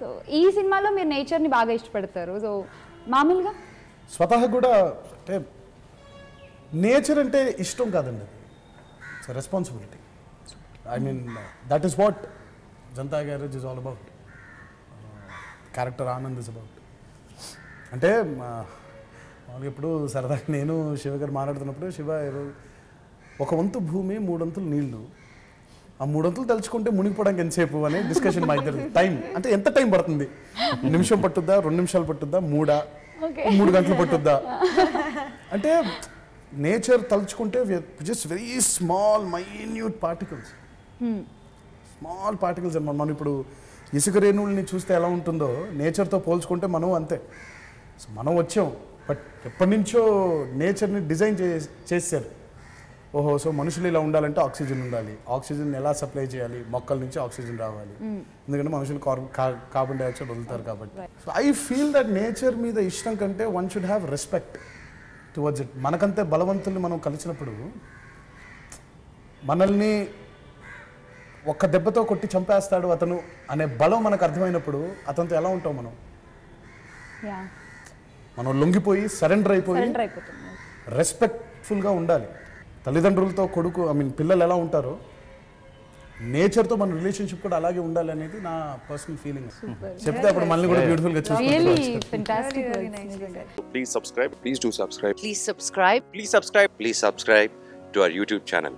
So ఈ సినిమాలో మీరు నేచర్ని బాగా ఇష్టపడతారు. సో మామూలుగా స్వతహా కూడా అంటే నేచర్ అంటే ఇష్టం కాదండి, it's responsibility. I mean that is what Janata garage is all about. Character Anand is about. అంటే మామూలుగా ఇప్పుడు సరదాగా నేను శివ గారు మాట్లాడుతున్నప్పుడు, శివ ఒక వంతు భూమి 3 వంతులు నీళ్లు, ఆ 3 వంతులు తలుచుకుంటే మునిగిపోవడానికి ఎంతసేపు అనే డిస్కషన్ మా ఇద్దరు. టైం అంటే ఎంత టైం పడుతుంది, నిమిషం పట్టుద్దా, 2 నిమిషాలు పట్టుద్దా, 3 గంటలు పట్టుద్దా అంటే నేచర్ తలుచుకుంటే just very small minute particles, small particles అనమాట. మనం ఇప్పుడు ఇసుక రేణువుల్ని చూస్తే ఎలా ఉంటుందో నేచర్తో పోల్చుకుంటే మనం అంతే. సో మనం వచ్చాం, బట్ ఎప్పటి నుంచో నేచర్ని డిజైన్ చేశారు. ఓహో, సో మనుషులు ఇలా ఉండాలంటే ఆక్సిజన్ ఉండాలి, ఆక్సిజన్ ఎలా సప్లై చేయాలి, మొక్కల నుంచి ఆక్సిజన్ రావాలి, ఎందుకంటే మనుషులు కార్బన్ డైఆక్సైడ్ వదులుతారు కాబట్టి. So I feel that nature మీద ఇష్టం కంటే one should have respect towards it. మనకంతే బలవంతుల్ని మనం కలిసినప్పుడు, మనల్ని ఒక్క దెబ్బతో కొట్టి చంపేస్తాడు అతను అనే బలం మనకు అర్థమైనప్పుడు అతనితో ఎలా ఉంటాం మనం? మనం లొంగిపోయి సరెండర్ అయిపోయి రెస్పెక్ట్ఫుల్గా ఉండాలి. తల్లిదండ్రులతో కొడుకు పిల్లలు ఎలా ఉంటారో నేచర్తో మన రిలేషన్షిప్ కూడా అలాగే ఉండాలి అనేది నా పర్సనల్ ఫీలింగ్. చెప్తే అప్పుడు మళ్ళీ కూడా బ్యూటిఫుల్ గా Please subscribe. Please do subscribe. Please subscribe. Please subscribe. Please subscribe to our YouTube channel.